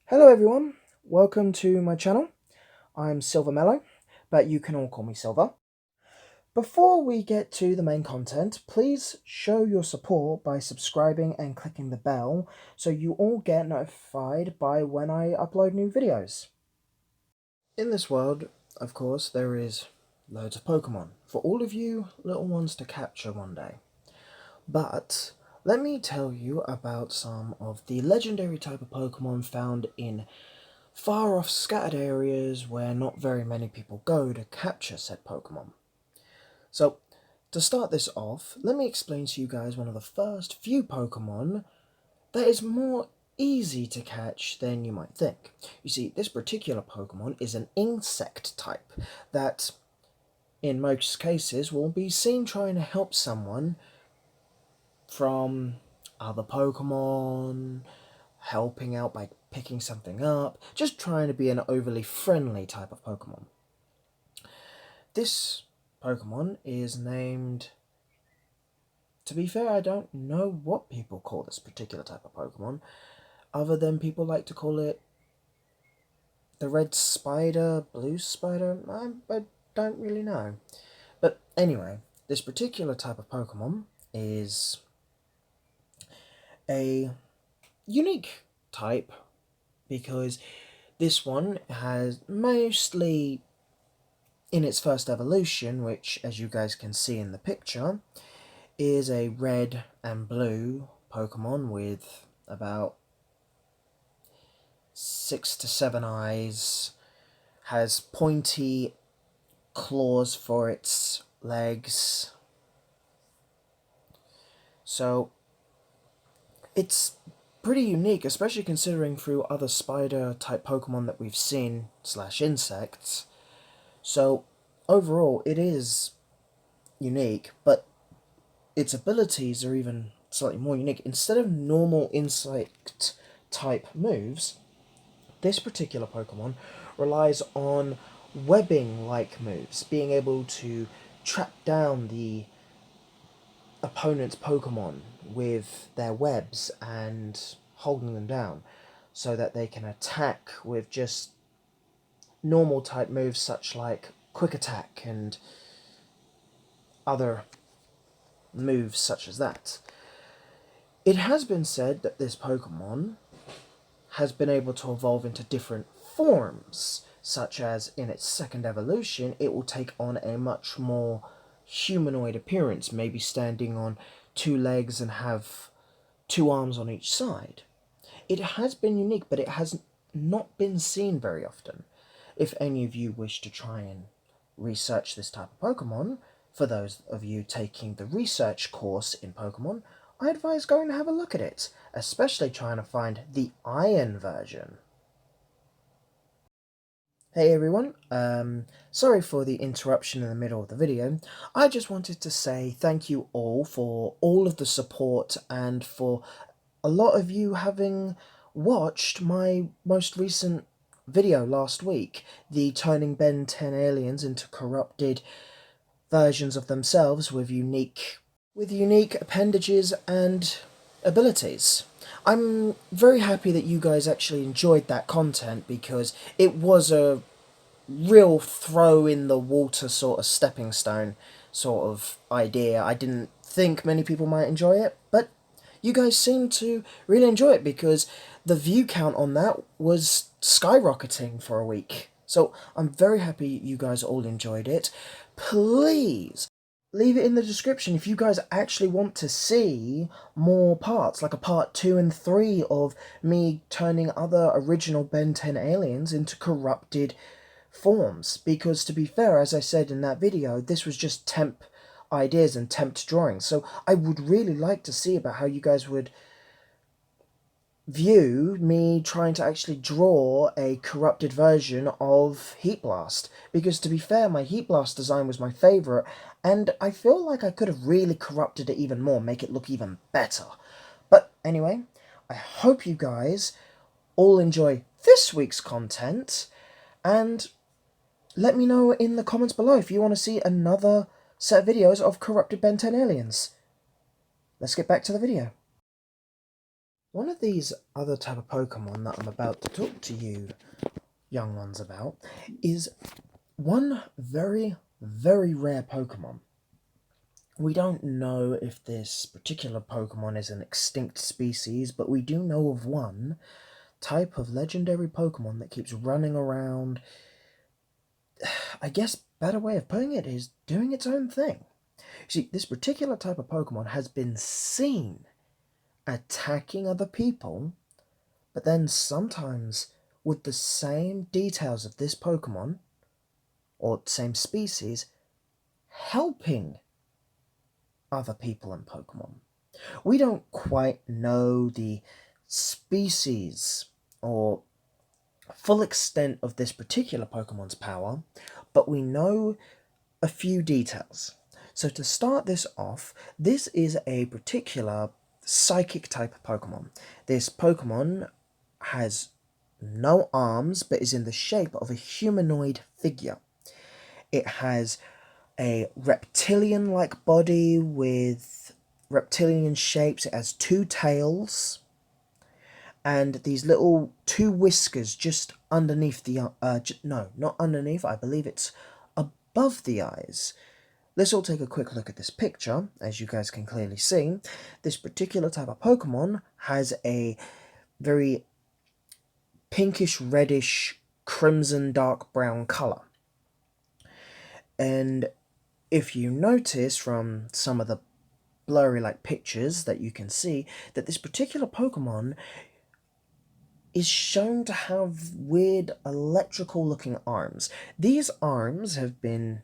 Hello everyone, welcome to my channel. I'm Silver Mellow, but you can all call me Silver. Before we get to the main content, please show your support by subscribing and clicking the bell so you all get notified by when I upload new videos. In this world, of course, there is loads of Pokemon for all of you little ones to capture one day. But let me tell you about some of the legendary type of Pokemon found in far off scattered areas where not very many people go to capture said Pokemon. So, to start this off, let me explain to you guys one of the first few Pokemon that is more easy to catch than you might think. You see, this particular Pokemon is an insect type that, in most cases, will be seen trying to help someone from other Pokemon, helping out by picking something up, just trying to be an overly friendly type of Pokemon. This Pokemon is named... To be fair, I don't know what people call this particular type of Pokemon, other than people like to call it the red spider, blue spider. I don't really know. But anyway, this particular type of Pokemon is a unique type because this one has mostly in its first evolution, which as you guys can see in the picture, is a red and blue Pokemon with about 6 to 7 eyes, has pointy claws for its legs. So it's pretty unique, especially considering through other spider type Pokemon that we've seen / insects. So overall it is unique, but its abilities are even slightly more unique. Instead of normal insect type moves, this particular Pokemon relies on webbing like moves, being able to trap down the opponent's Pokemon with their webs and holding them down so that they can attack with just normal type moves such like quick attack and other moves such as that. It has been said that this Pokemon has been able to evolve into different forms, such as in its second evolution it will take on a much more humanoid appearance, maybe standing on 2 legs and have 2 arms on each side. It has been unique, but it has not been seen very often. If any of you wish to try and research this type of Pokemon, for those of you taking the research course in Pokemon, I advise going to have a look at it, especially trying to find the Iron version. Hey everyone, sorry for the interruption in the middle of the video. I just wanted to say thank you all for all of the support and for a lot of you having watched my most recent video last week, the turning Ben 10 aliens into corrupted versions of themselves with unique appendages and abilities. I'm very happy that you guys actually enjoyed that content because it was a real throw in the water sort of stepping stone sort of idea. I didn't think many people might enjoy it, but you guys seem to really enjoy it because the view count on that was skyrocketing for a week. So I'm very happy you guys all enjoyed it. Please leave it in the description if you guys actually want to see more parts, like a part 2 and 3 of me turning other original Ben 10 aliens into corrupted forms. Because to be fair, as I said in that video, this was just temp ideas and temp drawings. So I would really like to see about how you guys would view me trying to actually draw a corrupted version of Heat Blast, because to be fair, my Heat Blast design was my favourite, and I feel like I could have really corrupted it even more, make it look even better. But anyway, I hope you guys all enjoy this week's content, and let me know in the comments below if you want to see another set of videos of corrupted Ben 10 aliens. Let's get back to the video. One of these other type of Pokemon that I'm about to talk to you young ones about is one very, very rare Pokemon. We don't know if this particular Pokemon is an extinct species, but we do know of one type of legendary Pokemon that keeps running around. I guess better way of putting it is doing its own thing. See, this particular type of Pokemon has been seen attacking other people, but then sometimes with the same details of this Pokemon, or same species, helping other people and Pokemon. We don't quite know the species or full extent of this particular Pokemon's power, but we know a few details. So to start this off, this is a particular psychic type of Pokemon. This Pokemon has no arms, but is in the shape of a humanoid figure. It has a reptilian-like body with reptilian shapes. It has two tails and these little two whiskers just underneath the no, not underneath, I believe it's above the eyes. Let's all take a quick look at this picture. As you guys can clearly see, this particular type of Pokemon has a very pinkish, reddish, crimson, dark brown color. And if you notice from some of the blurry like pictures that you can see, that this particular Pokemon is shown to have weird electrical looking arms. These arms have been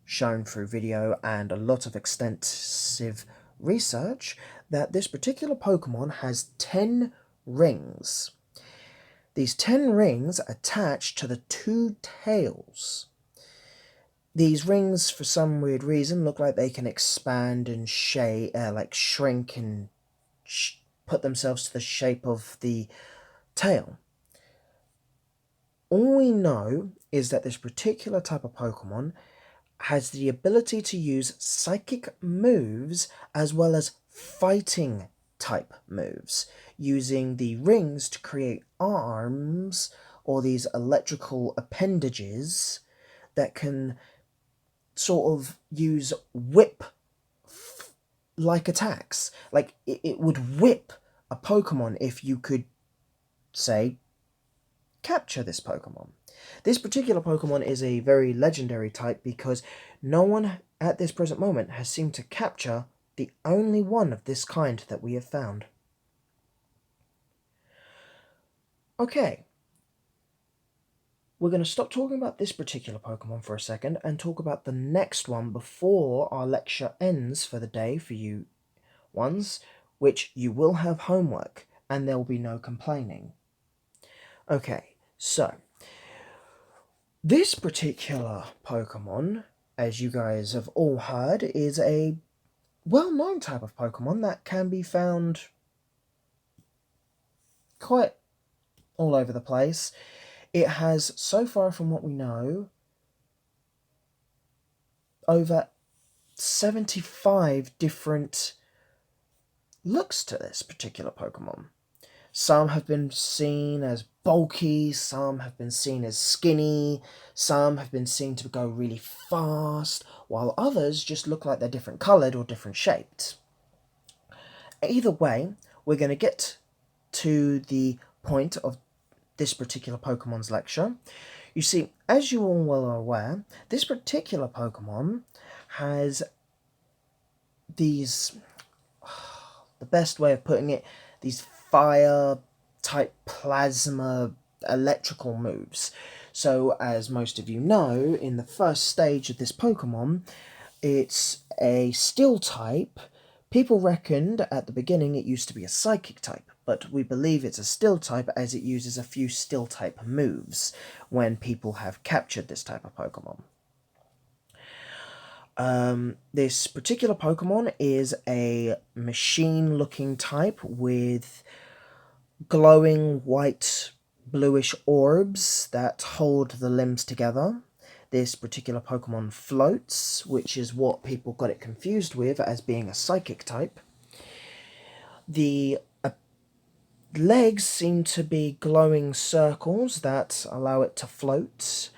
shown through video and a lot of extensive research that this particular Pokemon has 10 rings. These 10 rings attach to the two tails. These rings, for some weird reason, look like they can expand and shrink and put themselves to the shape of the tail. All we know is that this particular type of Pokemon has the ability to use psychic moves as well as fighting type moves, using the rings to create arms or these electrical appendages that can sort of use whip like attacks. Like it would whip a Pokemon if you could, say, capture this Pokemon. This particular Pokemon is a very legendary type because no one at this present moment has seemed to capture the only one of this kind that we have found. Okay, we're going to stop talking about this particular Pokemon for a second and talk about the next one before our lecture ends for the day for you ones, which you will have homework and there will be no complaining. Okay, so this particular Pokemon, as you guys have all heard, is a well-known type of Pokemon that can be found quite all over the place. It has, so far from what we know, over 75 different looks to this particular Pokemon. Some have been seen as bulky, some have been seen as skinny, some have been seen to go really fast, while others just look like they're different coloured or different shaped. Either way, we're going to get to the point of this particular Pokemon's lecture. You see, as you all well are aware, this particular Pokemon has these, the best way of putting it, these fire type plasma electrical moves. So as most of you know, in the first stage of this Pokemon, it's a steel type. People reckoned at the beginning it used to be a psychic type, but we believe it's a steel type as it uses a few steel type moves when people have captured this type of Pokemon. This particular Pokemon is a machine-looking type with glowing white bluish orbs that hold the limbs together. This particular Pokemon floats, which is what people got it confused with as being a psychic type. The legs seem to be glowing circles that allow it to float,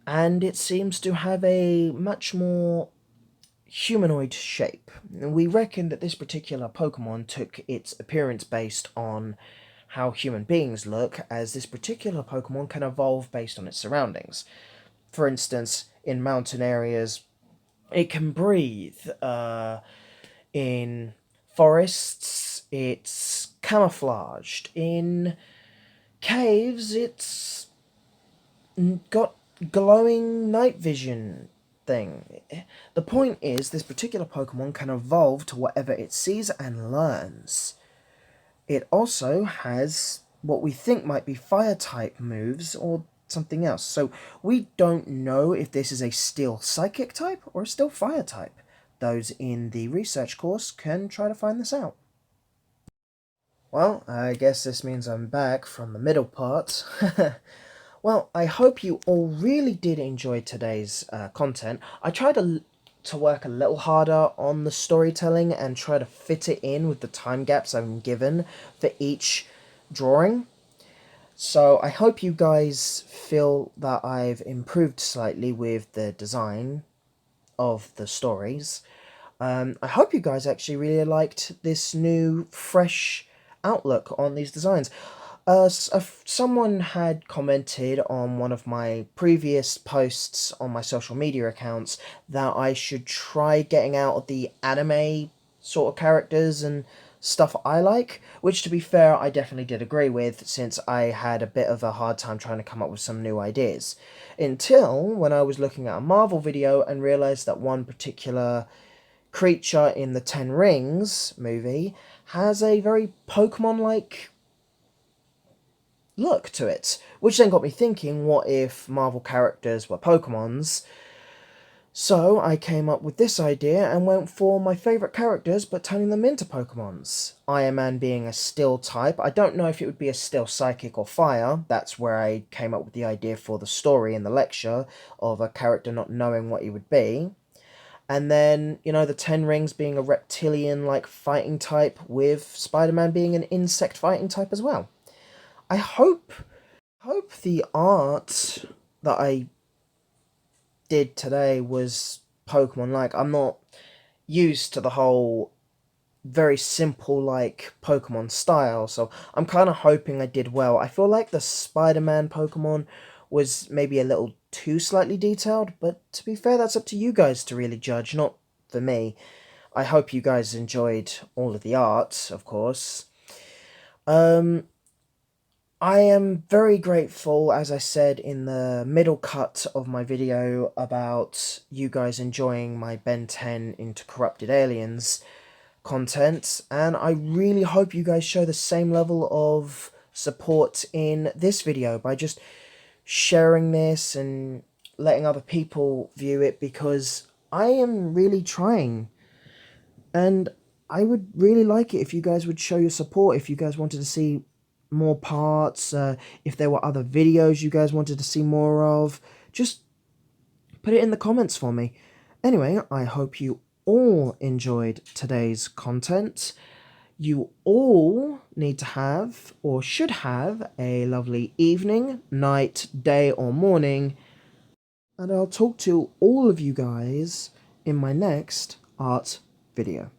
and it seems to have a much more humanoid shape. We reckon that this particular Pokemon took its appearance based on how human beings look, as this particular Pokemon can evolve based on its surroundings. For instance, in mountain areas, it can breathe. In forests, it's camouflaged. In caves, it's got glowing night vision thing. The point is, this particular Pokemon can evolve to whatever it sees and learns. It also has what we think might be fire type moves or something else. So we don't know if this is a steel psychic type or a steel fire type. Those in the research course can try to find this out. Well, I guess this means I'm back from the middle part. Well, I hope you all really did enjoy today's content. I tried to work a little harder on the storytelling and try to fit it in with the time gaps I'm given for each drawing. So I hope you guys feel that I've improved slightly with the design of the stories. I hope you guys actually really liked this new, fresh outlook on these designs. Someone had commented on one of my previous posts on my social media accounts that I should try getting out of the anime sort of characters and stuff I like, which to be fair, I definitely did agree with, since I had a bit of a hard time trying to come up with some new ideas. Until when I was looking at a Marvel video and realised that one particular creature in the Ten Rings movie has a very Pokemon-like look to it, which then got me thinking, what if Marvel characters were Pokemons? So I came up with this idea and went for my favourite characters but turning them into Pokemons. Iron Man being a Steel type. I don't know if it would be a Steel Psychic or Fire. That's where I came up with the idea for the story in the lecture of a character not knowing what he would be. And then, the Ten Rings being a reptilian-like fighting type, with Spider-Man being an insect fighting type as well. I hope the art that I did today was Pokemon-like. I'm not used to the whole very simple, like, Pokemon style, so I'm kind of hoping I did well. I feel like the Spider-Man Pokemon was maybe a little too slightly detailed, but to be fair, that's up to you guys to really judge, not for me. I hope you guys enjoyed all of the art, of course. I am very grateful, as I said in the middle cut of my video, about you guys enjoying my Ben 10 into Corrupted Aliens content, and I really hope you guys show the same level of support in this video by just sharing this and letting other people view it, because I am really trying, and I would really like it if you guys would show your support, if you guys wanted to see more parts, if there were other videos you guys wanted to see more of, just put it in the comments for me. Anyway, I hope you all enjoyed today's content. You all need to have, or should have, a lovely evening, night, day, or morning, and I'll talk to all of you guys in my next art video.